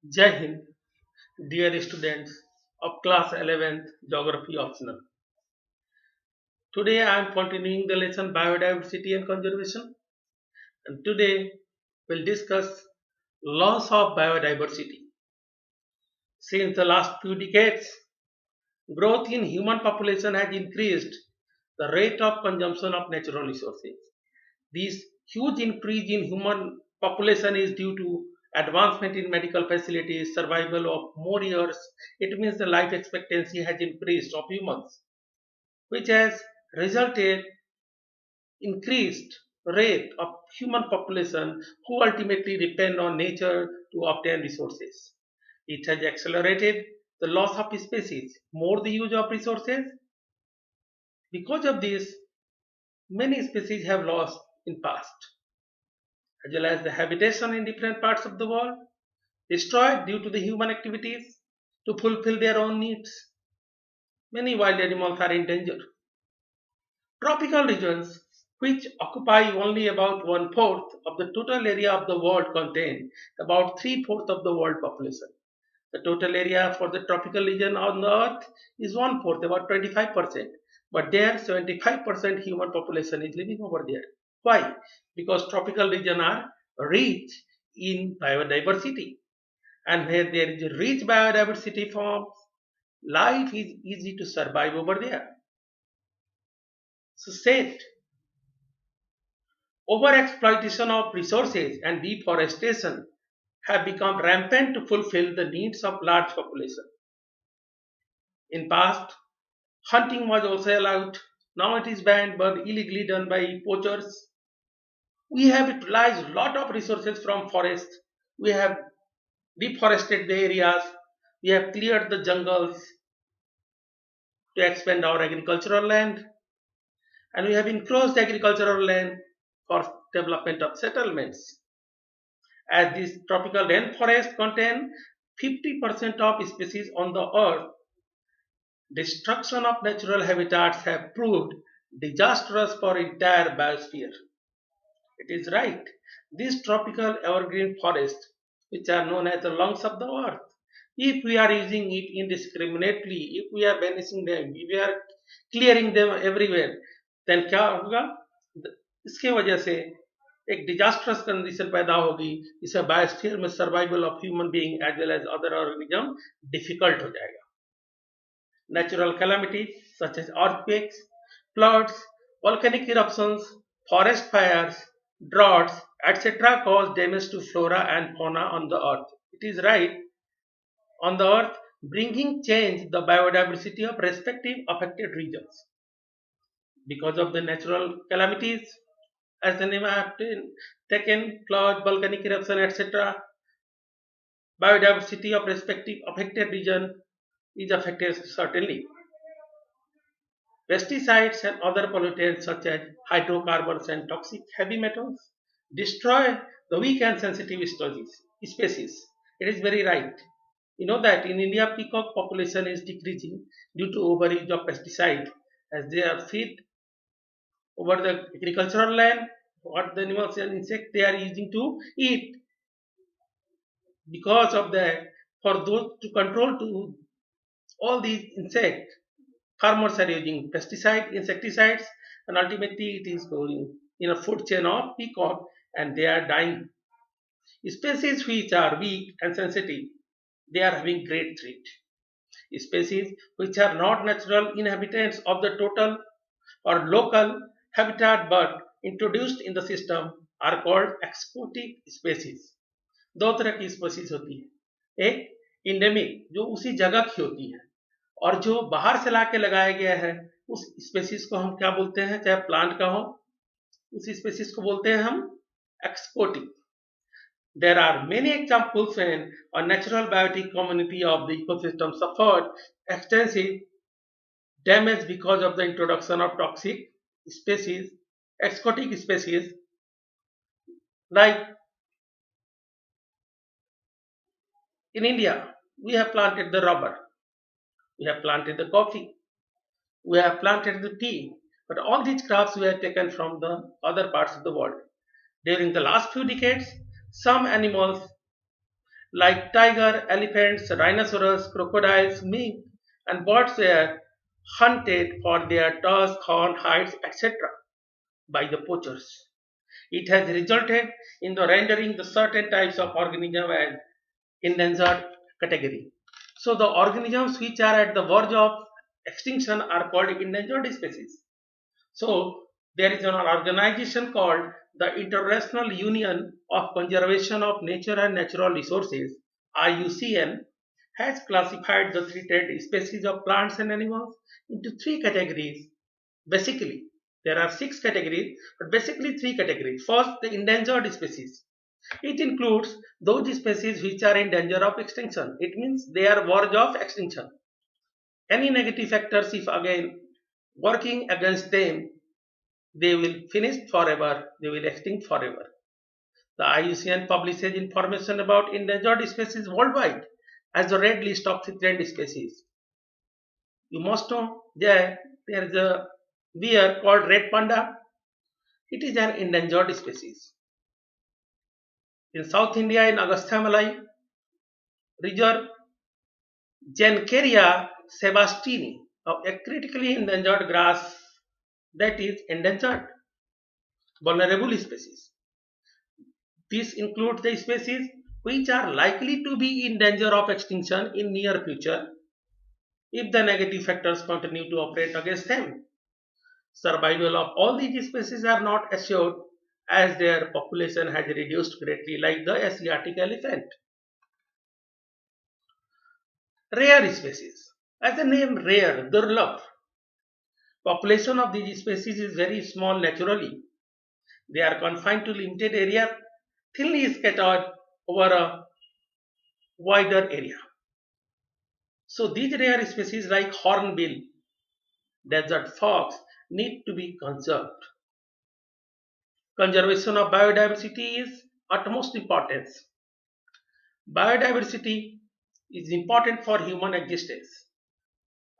Jai Hind, dear students of class 11th Geography Optional. Today I am continuing the lesson Biodiversity and Conservation, and today we'll discuss loss of biodiversity. Since the last few decades, growth in human population has increased the rate of consumption of natural resources. This huge increase in human population is due to advancement in medical facilities, survival of more years. It means the life expectancy has increased of humans, which has resulted increased rate of human population who ultimately depend on nature to obtain resources. It has accelerated the loss of species, more the use of resources. Because of this, many species have lost in past, as well as the habitation in different parts of the world, destroyed due to the human activities to fulfill their own needs. Many wild animals are in danger. Tropical regions, which occupy only about one fourth of the total area of the world, contain about three-fourths of the world population. The total area for the tropical region on the earth is one fourth, about 25%. But there, 75% human population is living over there. Why? Because tropical regions are rich in biodiversity. And where there is a rich biodiversity forms, life is easy to survive over there. So said, overexploitation of resources and deforestation have become rampant to fulfill the needs of large population. In past, hunting was also allowed. Now it is banned but illegally done by poachers. We have utilized a lot of resources from forest. We have deforested the areas. We have cleared the jungles to expand our agricultural land. And we have encroached agricultural land for development of settlements. As these tropical rainforests contain 50% of species on the earth, destruction of natural habitats have proved disastrous for entire biosphere. It is right. These tropical evergreen forests, which are known as the lungs of the earth, if we are using it indiscriminately, if we are banishing them, if we are clearing them everywhere, then क्या होगा? इसके वजह से एक disastrous condition पैदा होगी जिससे biosphere में survival of human being as well as other organism difficult हो जाएगा. Natural calamities such as earthquakes, floods, volcanic eruptions, forest fires, droughts, etc. cause damage to flora and fauna on the earth. It is right, on the earth, bringing change the biodiversity of respective affected regions. Because of the natural calamities, as the name I have taken, flood, volcanic eruption, etc., biodiversity of respective affected region is affected certainly. Pesticides and other pollutants such as hydrocarbons and toxic heavy metals destroy the weak and sensitive species. It is very right. You know that in India, peacock population is decreasing due to overuse of pesticide as they are fed over the agricultural land. What the animals and insects they are using to eat, because of that, for those to control to all these insects, farmers are using pesticide, insecticides, and ultimately it is going in a food chain of peacock and they are dying. Species which are weak and sensitive, they are having great threat. Species which are not natural inhabitants of the total or local habitat but introduced in the system are called exotic species. दो तरह की species होती है, एक endemic जो उसी जगह की होती है और जो बाहर से लाके लगाया गया है उस स्पेसीज को हम क्या बोलते हैं, चाहे प्लांट का हो उस स्पेसीज को बोलते हैं हम exporting. There are many examples when a natural biotic community of the ecosystem suffered extensive damage because of the introduction of toxic species, exotic species. Like in India, we have planted the rubber, we have planted the coffee, we have planted the tea, but all these crops were taken from the other parts of the world. During the last few decades, some animals like tiger, elephants, rhinoceros, crocodiles, mink, and birds were hunted for their tusks, horn, hides, etc. by the poachers. It has resulted in the rendering the certain types of organism as endangered category. So the organisms which are at the verge of extinction are called endangered species. So there is an organization called the International Union of Conservation of Nature and Natural Resources (IUCN) has classified the threatened species of plants and animals into three categories. Basically, there are six categories, but basically three categories. First, the endangered species. It includes those species which are in danger of extinction. It means they are verge of extinction. Any negative factors, if again working against them, they will finish forever, they will extinct forever. The IUCN publishes information about endangered species worldwide as a red list of threatened species. You must know that there is a bear called red panda. It is an endangered species. In South India, in Agastyamalai Reserve, Jancaria sebastini, a critically endangered grass that is endangered, vulnerable species. This includes the species which are likely to be in danger of extinction in near future if the negative factors continue to operate against them. Survival of all these species are not assured as their population has reduced greatly like the Asiatic elephant. Rare species. As the name rare, Durlabh, population of these species is very small naturally. They are confined to limited area, thinly scattered over a wider area. So these rare species like hornbill, desert fox need to be conserved. Conservation of biodiversity is utmost importance. Biodiversity is important for human existence.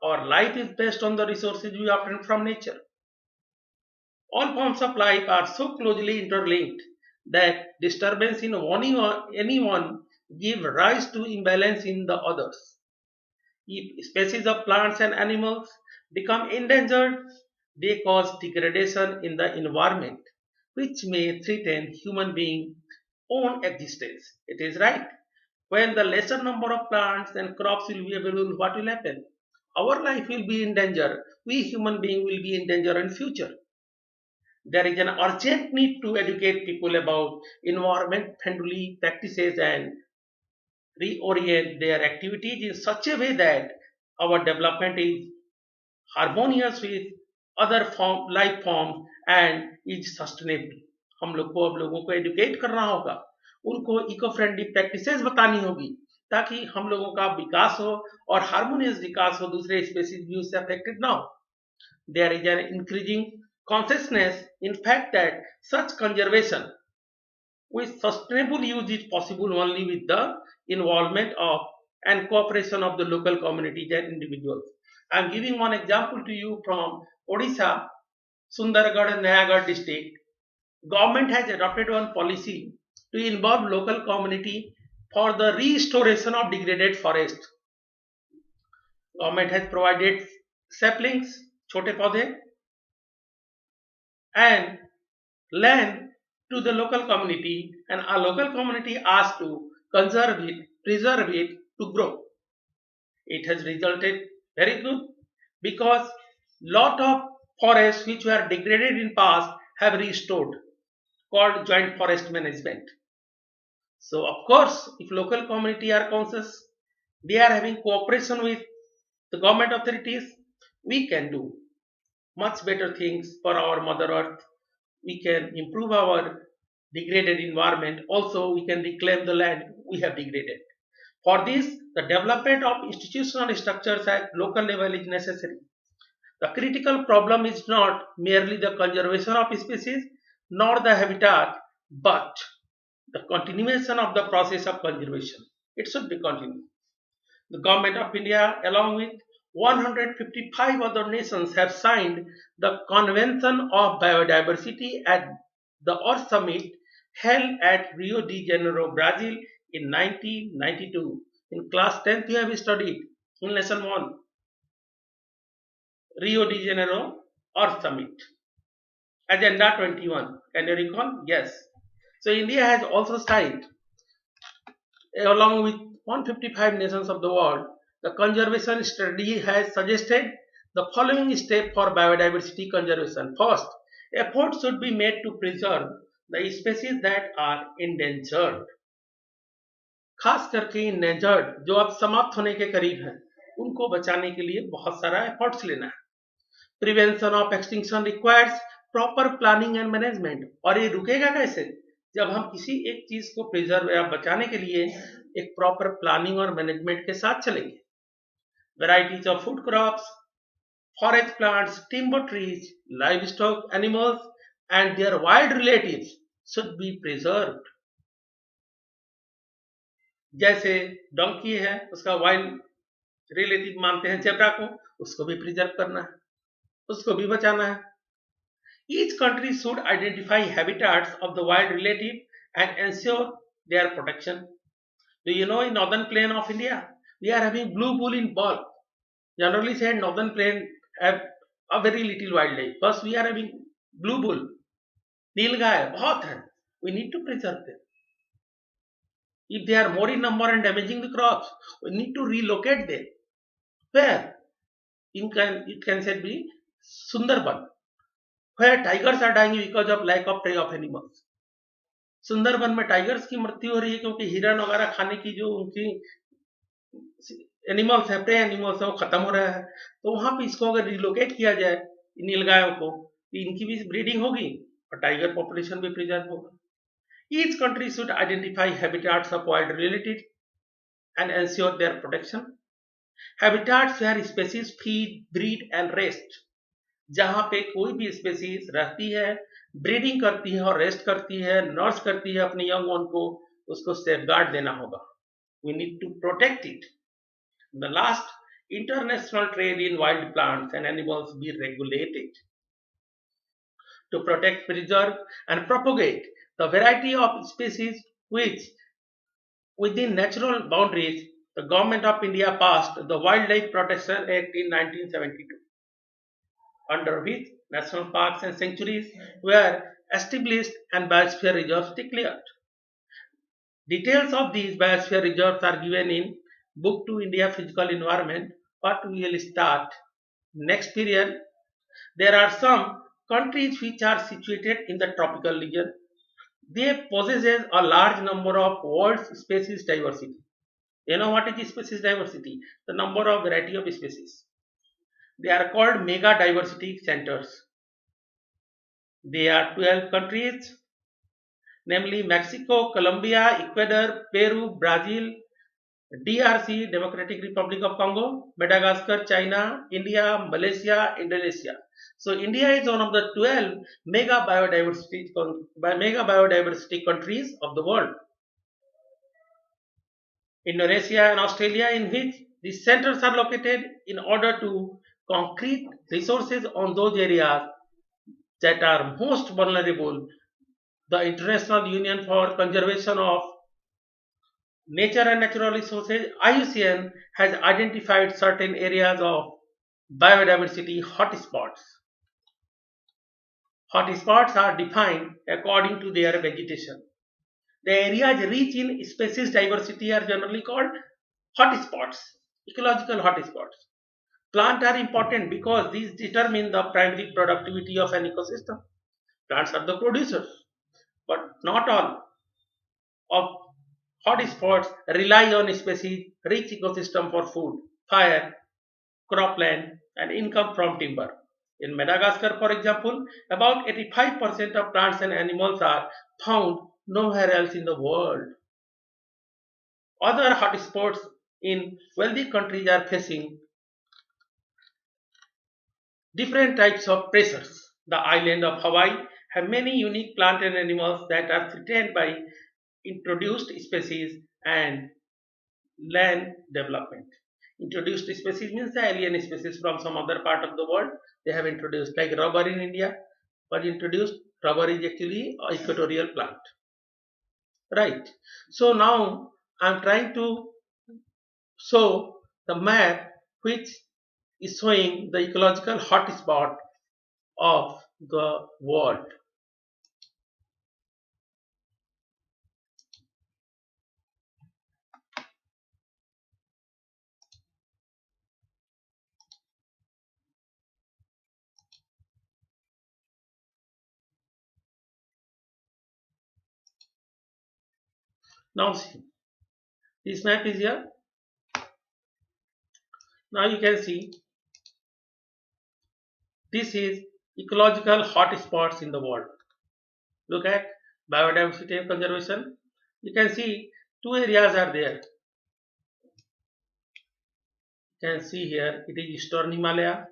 Our life is based on the resources we obtain from nature. All forms of life are so closely interlinked that disturbance in anyone give rise to imbalance in the others. If species of plants and animals become endangered, they cause degradation in the environment, which may threaten human beings' own existence. It is right. When the lesser number of plants and crops will be available, what will happen? Our life will be in danger. We human beings will be in danger in future. There is an urgent need to educate people about environment friendly practices and reorient their activities in such a way that our development is harmonious with other life forms and is sustainable. हम लोग को अब लोगों को educate करना होगा, उनको eco friendly practices बतानी होगी ताकि हम लोगों का विकास हो और हार्मोनियस विकास हो, दूसरे स्पेसीज भी उससे अफेक्टेड ना हो. There is an increasing consciousness in fact that such conservation with sustainable use is possible only with the involvement of and cooperation of the local communities and individuals. I am giving one example to you from Odisha, Sundargarh and Nayagarh district. Government has adopted one policy to involve local community for the restoration of degraded forest. Government has provided saplings, छोटे पौधे, and land to the local community, and our local community asked to conserve it, preserve it to grow. It has resulted very good because lot of forests which were degraded in past have restored, called joint forest management. So of course, if local community are conscious, they are having cooperation with the government authorities, we can do much better things for our mother earth. We can improve our degraded environment. Also, we can reclaim the land we have degraded. For this, the development of institutional structures at local level is necessary. The critical problem is not merely the conservation of species nor the habitat, but the continuation of the process of conservation. It should be continued. The government of India, along with 155 other nations, have signed the Convention of Biodiversity at the Earth Summit held at Rio de Janeiro, Brazil in 1992. In class 10th, you have studied in lesson 1, Rio de Janeiro Earth Summit. Agenda 21. Can you recall? Yes. So India has also signed, along with 155 nations of the world, the conservation strategy has suggested the following step for biodiversity conservation. First, efforts should be made to preserve the species that are endangered. खास करके endangered जो अब समाप्त होने के करीब हैं, उनको बचाने के लिए बहुत सारा एफर्ट्स लेना है. Prevention of extinction requires proper planning and management. और ये रुकेगा कैसे? जब हम किसी एक चीज को प्रिजर्व या बचाने के लिए एक प्रॉपर प्लानिंग और मैनेजमेंट के साथ चलेंगे. Varieties of food crops, forest plants, timber trees, livestock animals and their wild relatives should be preserved. जैसे डोंकी है, उसका वाइल्ड रिलेटिव मानते हैं जेब्रा को, उसको भी प्रिजर्व करना है, उसको भी बचाना है. Each country should identify habitats of the wild relative and ensure their protection. Do you know in northern plain of India, we are having blue bull in bulk. Generally said, northern plain have a very little wildlife. First, we are having blue bull, nilgai, बहुत है. We need to preserve them. If they are more in number and damaging the crops, we need to relocate them. Where? It can said be Sundarban, where tigers are dying because of lack of prey of animals. Sundarban में tigers की मृत्यु हो रही है क्योंकि हिरन वगैरह खाने की जो उनकी एनिमल्स है, प्रे एनिमल्स है, वो खत्म हो रहा है. तो वहां पे इसको अगर रिलोकेट किया जाए नीलगायों को, इनकी भी ब्रीडिंग होगी और टाइगर पॉपुलेशन भी प्रिजर्व होगा. Each country should identify habitats of wild relatives and ensure their protection. Habitats where species feed, breed and rest. जहां पे कोई भी स्पेसीज रहती है, ब्रीडिंग करती है और रेस्ट करती है, नर्स करती है अपने यंग वन को, उसको सेफगार्ड देना होगा. We need to protect it. The last, international trade in wild plants and animals be regulated to protect, preserve and propagate the variety of species which within natural boundaries. The government of India passed the Wildlife Protection Act in 1972, under which national parks and sanctuaries were established and biosphere reserves declared. Details of these biosphere reserves are given in Book 2 India Physical Environment, but we will start next period. There are some countries which are situated in the tropical region. They possess a large number of world species diversity. You know what is species diversity? The number of variety of species. They are called mega diversity centers. They are 12 countries, namely Mexico, Colombia, Ecuador, Peru, Brazil, DRC, Democratic Republic of Congo, Madagascar, China, India, Malaysia, Indonesia. So India is one of the 12 mega biodiversity countries of the world. Indonesia and Australia, in which these centers are located in order to concrete resources on those areas that are most vulnerable. The International Union for Conservation of Nature and Natural Resources, IUCN, has identified certain areas of biodiversity hotspots. Hotspots are defined according to their vegetation. The areas rich in species diversity are generally called hotspots, ecological hotspots. Plants are important because these determine the primary productivity of an ecosystem. Plants are the producers, but not all of hotspots rely on species-rich ecosystem for food, fire, cropland, and income from timber. In Madagascar, for example, about 85% of plants and animals are found nowhere else in the world. Other hotspots in wealthy countries are facing different types of pressures. The island of Hawaii have many unique plant and animals that are threatened by introduced species and land development. Introduced species means the alien species from some other part of the world. They have introduced, like rubber in India was introduced. Rubber is actually an equatorial plant, right? So now I'm trying to show the map which is showing the ecological hotspot of the world. Now see, this map is here. Now you can see this is ecological hotspots in the world. Look at biodiversity and conservation. You can see two areas are there. You can see here it is Eastern Himalaya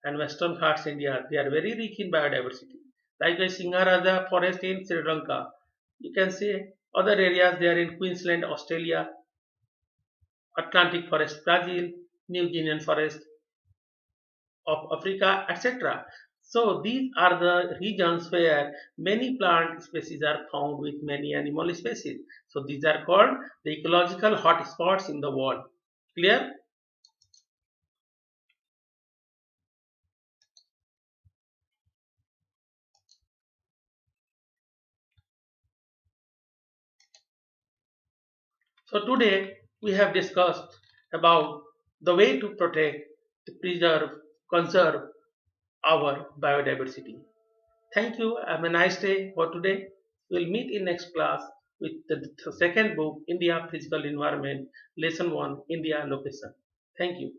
and Western Ghats India. They are very rich in biodiversity. Like the Singharaja forest in Sri Lanka. You can see other areas there in Queensland, Australia, Atlantic forest, Brazil, New Guinean forest of Africa, etc. So these are the regions where many plant species are found with many animal species. So these are called the ecological hotspots in the world. Clear? So today we have discussed about the way to protect, to preserve, conserve our biodiversity. Thank you. Have a nice day for today. We'll meet in next class with the second book, India Physical Environment, Lesson 1, India Location. Thank you.